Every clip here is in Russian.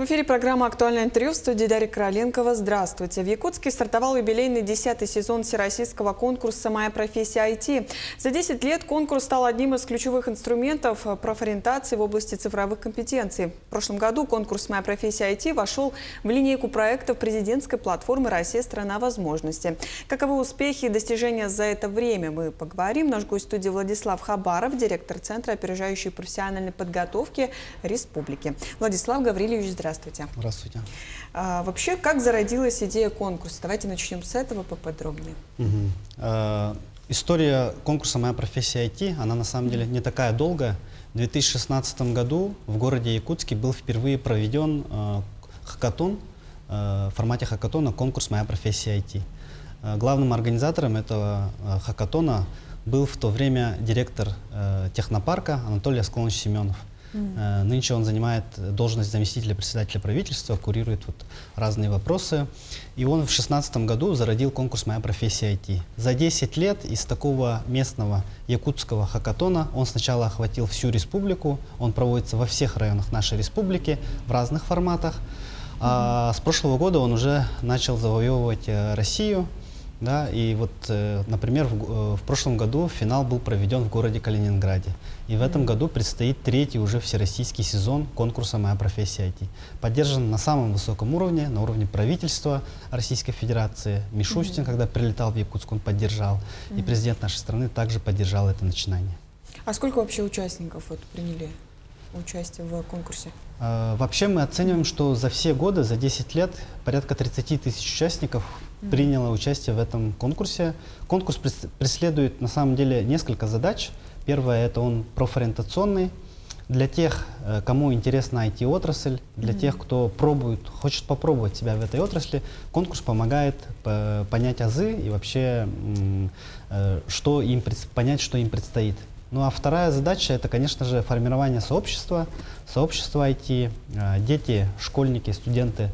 В эфире программа «Актуальное интервью», в студии Дарья Короленкова. Здравствуйте. В Якутске стартовал юбилейный 10-й сезон всероссийского конкурса «Моя профессия IT». За 10 лет конкурс стал одним из ключевых инструментов профориентации в области цифровых компетенций. В прошлом году конкурс «Моя профессия IT» вошел в линейку проектов президентской платформы «Россия – страна возможностей». Каковы успехи и достижения за это время, мы поговорим. Наш гость в студии Владислав Хабаров, директор Центра опережающей профессиональной подготовки Республики. Владислав Гаврильевич, здравствуйте. Здравствуйте. Вообще, как зародилась идея конкурса? Давайте начнем с этого поподробнее. История конкурса «Моя профессия IT», она на самом деле не такая долгая. В 2016 году в городе Якутске был впервые проведен хакатон, в формате хакатона конкурс «Моя профессия IT». Главным организатором этого хакатона был в то время директор технопарка Анатолий Асколович Семенов. Нынче он занимает должность заместителя председателя правительства, курирует разные вопросы. И он в 2016 году зародил конкурс «Моя профессия IT». За 10 лет из такого местного якутского хакатона он сначала охватил всю республику. Он проводится во всех районах нашей республики в разных форматах. А с прошлого года он уже начал завоевывать Россию. Да, и например, в прошлом году финал был проведен в городе Калининграде. И в этом году предстоит третий уже всероссийский сезон конкурса «Моя профессия IT». Поддержан на самом высоком уровне, на уровне правительства Российской Федерации. Мишустин, когда прилетал в Якутск, он поддержал. И президент нашей страны также поддержал это начинание. А сколько вообще участников приняли участие в конкурсе? Вообще мы оцениваем, что за все годы, за 10 лет, порядка 30 тысяч участников приняло участие в этом конкурсе. Конкурс преследует на самом деле несколько задач. Первое — это он профориентационный. Для тех, кому интересна IT-отрасль, для тех, кто хочет попробовать себя в этой отрасли, конкурс помогает понять азы и вообще понять, что им предстоит. Ну а вторая задача — это, конечно же, формирование сообщества IT. Дети, школьники, студенты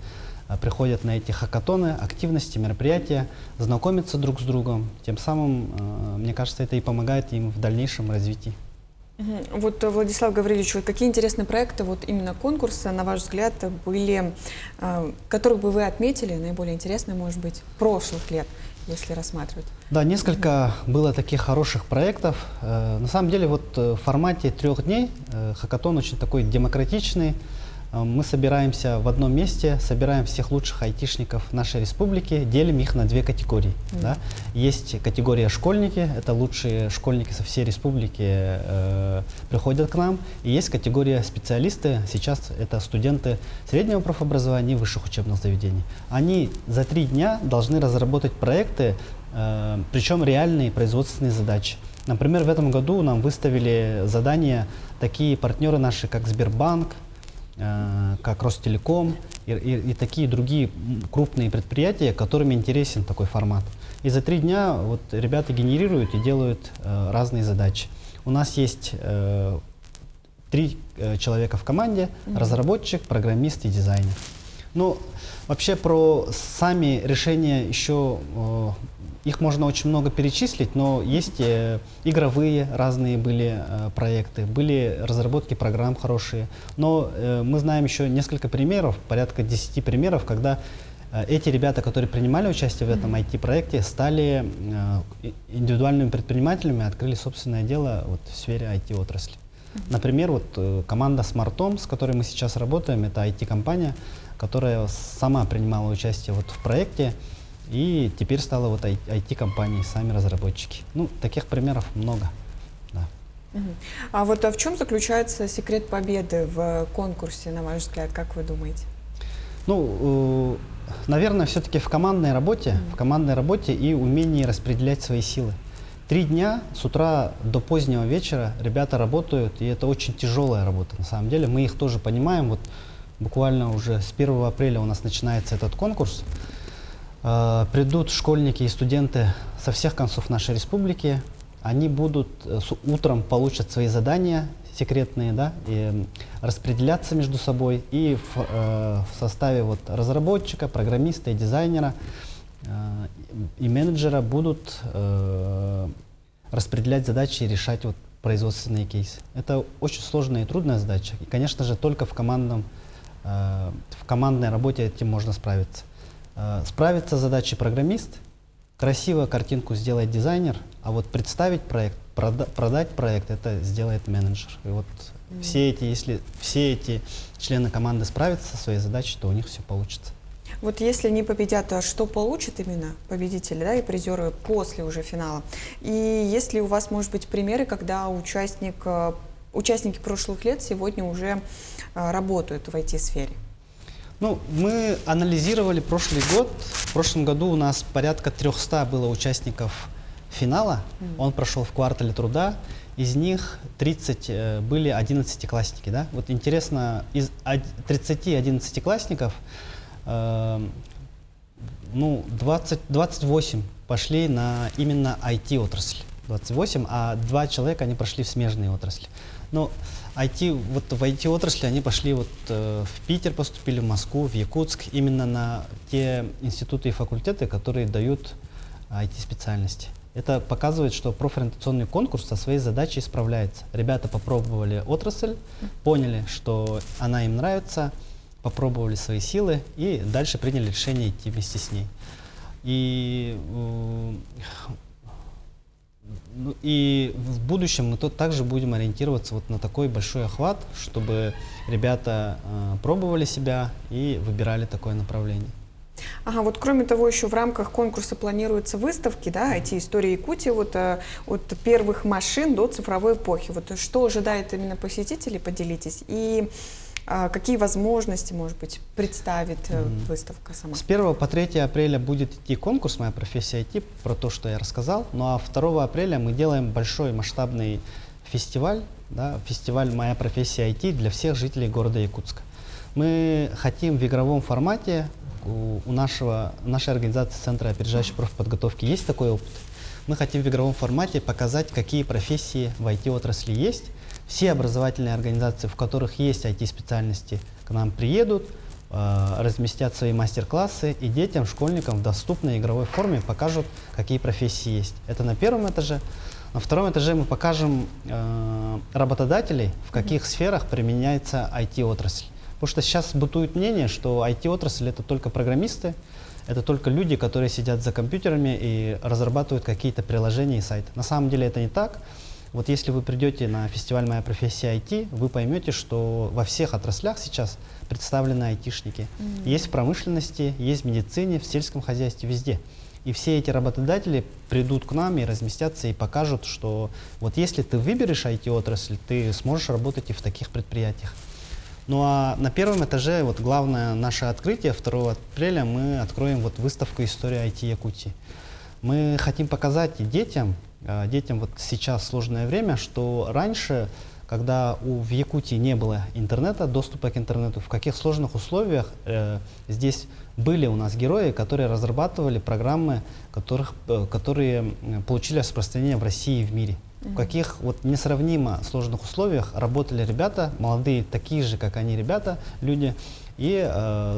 приходят на эти хакатоны, активности, мероприятия, знакомятся друг с другом. Тем самым, мне кажется, это и помогает им в дальнейшем развитии. Владислав Гаврильевич, какие интересные проекты именно конкурса, на ваш взгляд, были, которых бы вы отметили, наиболее интересные, может быть, прошлых лет, если рассматривать? Да, несколько было таких хороших проектов. На самом деле, в формате 3 дней хакатон очень такой демократичный. Мы собираемся в одном месте, собираем всех лучших айтишников нашей республики, делим их на 2 категории. Да? Есть категория школьники, это лучшие школьники со всей республики приходят к нам. И есть категория специалисты, сейчас это студенты среднего профобразования и высших учебных заведений. Они за 3 дня должны разработать проекты, причем реальные производственные задачи. Например, в этом году нам выставили задания такие партнеры наши, как Сбербанк, как Ростелеком и такие другие крупные предприятия, которым интересен такой формат. И за 3 дня ребята генерируют и делают разные задачи. У нас есть 3 человека в команде: разработчик, программист и дизайнер. Ну, вообще про сами решения еще их можно очень много перечислить, но есть игровые разные были проекты, были разработки программ хорошие. Но мы знаем еще несколько примеров, порядка 10 примеров, когда эти ребята, которые принимали участие в этом IT-проекте, стали индивидуальными предпринимателями, открыли собственное дело в сфере IT-отрасли. Например, команда SmartHome, с которой мы сейчас работаем, это IT-компания, которая сама принимала участие в проекте. И теперь стала IT-компанией, сами разработчики. Ну, таких примеров много. Да. А в чем заключается секрет победы в конкурсе, на ваш взгляд, как вы думаете? Ну, наверное, все-таки в командной работе, и умении распределять свои силы. 3 дня с утра до позднего вечера ребята работают, и это очень тяжелая работа. На самом деле мы их тоже понимаем. Буквально уже с 1 апреля у нас начинается этот конкурс. Придут школьники и студенты со всех концов нашей республики. Они утром получат свои задания секретные, да, и распределяться между собой. И в составе разработчика, программиста и дизайнера и менеджера будут распределять задачи и решать производственные кейсы. Это очень сложная и трудная задача. И, конечно же, только в командном в командной работе этим можно справиться. Справится с задачей программист, красивую картинку сделает дизайнер, а вот представить проект, продать проект, это сделает менеджер. И вот если все эти члены команды справятся со своей задачей, то у них все получится. Вот если не победят, то что получат именно победители, да, и призеры после уже финала? И есть ли у вас, может быть, примеры, когда участники прошлых лет сегодня уже работают в IT-сфере? Ну, мы анализировали прошлый год. В прошлом году у нас порядка 300 было участников финала. Он прошел в квартале труда. Из них 30 были 11-классники. Да? Вот интересно, из 30 11-классников 28 пошли на именно IT-отрасль. 28, а 2 человека они прошли в смежные отрасли. Но в IT-отрасли они пошли в Питер, поступили в Москву, в Якутск, именно на те институты и факультеты, которые дают IT-специальности. Это показывает, что профориентационный конкурс со своей задачей справляется. Ребята попробовали отрасль, поняли, что она им нравится, попробовали свои силы и дальше приняли решение идти вместе с ней. И в будущем мы также будем ориентироваться вот на такой большой охват, чтобы ребята пробовали себя и выбирали такое направление. Ага, вот кроме того, еще в рамках конкурса планируются выставки, да, IT-истории Якутии, вот от первых машин до цифровой эпохи. Вот что ожидает именно посетителей, поделитесь, и какие возможности, может быть, представит выставка сама? С 1 по 3 апреля будет идти конкурс «Моя профессия IT», про то, что я рассказал. Ну а 2 апреля мы делаем большой масштабный фестиваль, да, фестиваль «Моя профессия IT» для всех жителей города Якутска. Мы хотим в игровом формате, у нашей организации Центра опережающей профподготовки есть такой опыт. Мы хотим в игровом формате показать, какие профессии в IT-отрасли есть. Все образовательные организации, в которых есть IT-специальности, к нам приедут, разместят свои мастер-классы и детям, школьникам в доступной игровой форме покажут, какие профессии есть. Это на первом этаже. На втором этаже мы покажем работодателей, в каких сферах применяется IT-отрасль. Потому что сейчас бытует мнение, что IT-отрасль — это только программисты, это только люди, которые сидят за компьютерами и разрабатывают какие-то приложения и сайты. На самом деле это не так. Вот если вы придете на фестиваль «Моя профессия IT», вы поймете, что во всех отраслях сейчас представлены айтишники. Есть в промышленности, есть в медицине, в сельском хозяйстве, везде. И все эти работодатели придут к нам и разместятся и покажут, что вот если ты выберешь IT-отрасль, ты сможешь работать и в таких предприятиях. Ну а на первом этаже вот главное наше открытие 2 апреля мы откроем вот выставку «История IT Якутии». Мы хотим показать детям вот сейчас сложное время, что раньше, когда в Якутии не было интернета, доступа к интернету, в каких сложных условиях здесь были у нас герои, которые разрабатывали программы, которые получили распространение в России и в мире. В каких вот несравнимо сложных условиях работали ребята, молодые, такие же, как они ребята, люди, и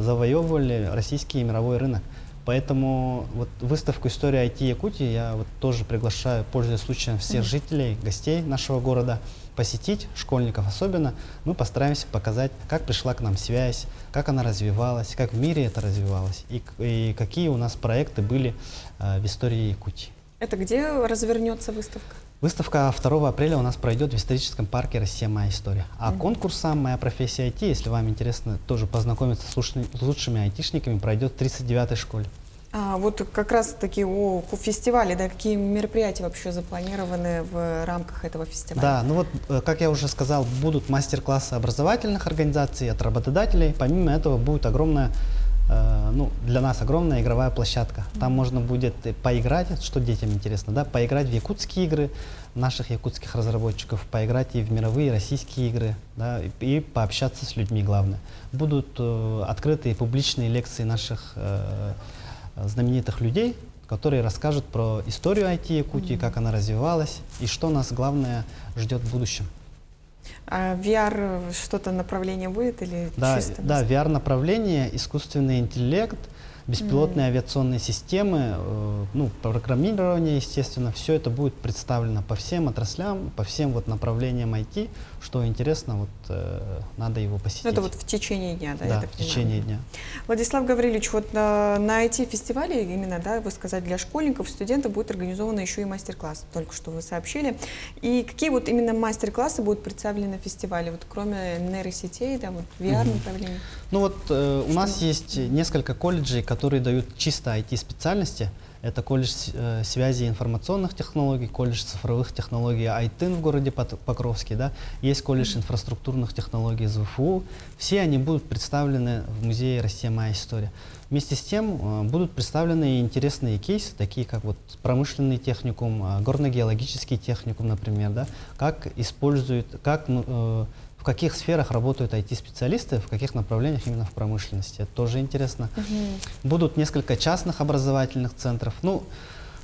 завоевывали российский и мировой рынок. Поэтому вот выставку «История IT Якутии» я вот тоже приглашаю, пользуясь случаем, всех жителей, гостей нашего города посетить, школьников особенно. Мы постараемся показать, как пришла к нам связь, как она развивалась, как в мире это развивалось, и какие у нас проекты были в истории Якутии. Это где развернется выставка? Выставка 2 апреля у нас пройдет в историческом парке «Россия. Моя история». А конкурс сам «Моя профессия IT», если вам интересно тоже познакомиться с лучшими айтишниками, пройдет в 39-й школе. Вот как раз таки о фестивале, да, какие мероприятия вообще запланированы в рамках этого фестиваля? Да, ну вот, как я уже сказал, будут мастер-классы образовательных организаций, от работодателей. Помимо этого будет огромная, для нас огромная игровая площадка. Там можно будет поиграть, что детям интересно, да, поиграть в якутские игры наших якутских разработчиков, поиграть и в мировые российские игры, да, и пообщаться с людьми, главное. Будут открытые публичные лекции наших знаменитых людей, которые расскажут про историю IT Якутии, как она развивалась и что нас, главное, ждет в будущем. А VR что-то направление будет или да, чисто? Да, VR-направление, искусственный интеллект, беспилотные авиационные системы, ну, программирование, естественно, все это будет представлено по всем отраслям, по всем вот направлениям IT. Что интересно, вот надо его посетить. Это вот в течение дня, да? Да, я так в течение дня. Владислав Гаврилович, вот на IT-фестивале, именно, да, вы сказали, для школьников, студентов будет организован еще и мастер-класс, только что вы сообщили. И какие вот именно мастер-классы будут представлены на фестивале, вот кроме нейросетей, да, вот VR-направления? Ну вот у нас есть несколько колледжей, которые дают чисто IT-специальности. Это колледж связи и информационных технологий, колледж цифровых технологий АйТын в городе Покровске, да? Есть колледж инфраструктурных технологий из ВФУ. Все они будут представлены в музее «Россия. Моя история». Вместе с тем будут представлены интересные кейсы, такие как вот промышленный техникум, горно-геологический техникум, например, да? Как используют, в каких сферах работают IT-специалисты, в каких направлениях именно в промышленности. Это тоже интересно. Будут несколько частных образовательных центров. Ну,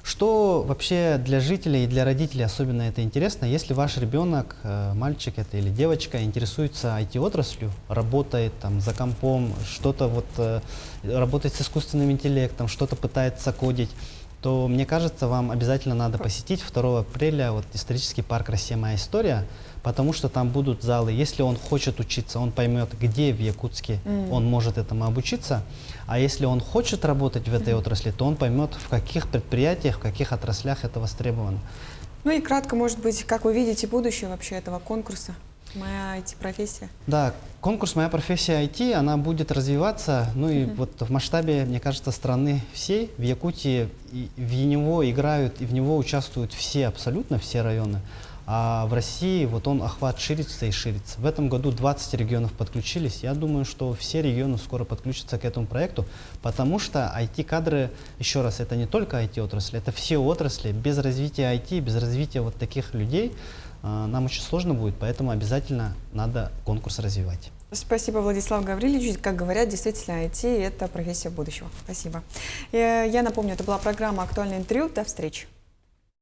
что вообще для жителей и для родителей особенно это интересно, если ваш ребенок, мальчик это или девочка, интересуется IT-отраслью, работает там за компом, что-то вот работает с искусственным интеллектом, что-то пытается кодить, то, мне кажется, вам обязательно надо посетить 2 апреля вот, исторический парк «Россия. Моя история», потому что там будут залы. Если он хочет учиться, он поймет, где в Якутске он может этому обучиться. А если он хочет работать в этой отрасли, то он поймет, в каких предприятиях, в каких отраслях это востребовано. Ну и кратко, может быть, как вы видите будущее вообще этого конкурса? Моя IT-профессия. Да, конкурс «Моя профессия IT», она будет развиваться, ну и вот в масштабе, мне кажется, страны всей, в Якутии в него играют и в него участвуют все, абсолютно все районы. А в России вот он охват ширится и ширится. В этом году 20 регионов подключились. Я думаю, что все регионы скоро подключатся к этому проекту, потому что IT-кадры, еще раз, это не только IT-отрасль, это все отрасли. Без развития IT, без развития вот таких людей нам очень сложно будет, поэтому обязательно надо конкурс развивать. Спасибо, Владислав Гаврилович. Как говорят, действительно, IT – это профессия будущего. Спасибо. Я напомню, это была программа «Актуальное интервью». До встречи.